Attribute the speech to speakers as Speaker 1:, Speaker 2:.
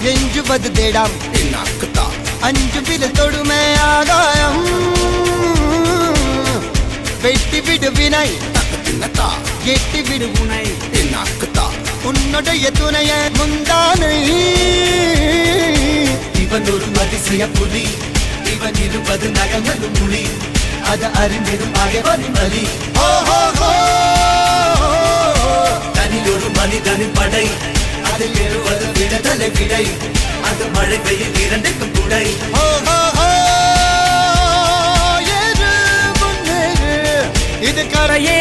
Speaker 1: எஞ்சுவது தேடாம் அஞ்சு பில தொடுமை ஆகாயம் வெட்டி விடு வினை எட்டி விடு உனை உன்னுடைய துணைய முந்தானை
Speaker 2: இவன் ஒரு அதிசய புலி இவன் இருப்பது நகங்களும் மொழி அது அறிந்திடும் அகைவரின் வலி தனில் ஒரு மனிதனின் படை அதில் எழுவது விடுதலை விடை அது மழை பெய்யும் இரண்டுக்கும் குடை
Speaker 1: இது கரையே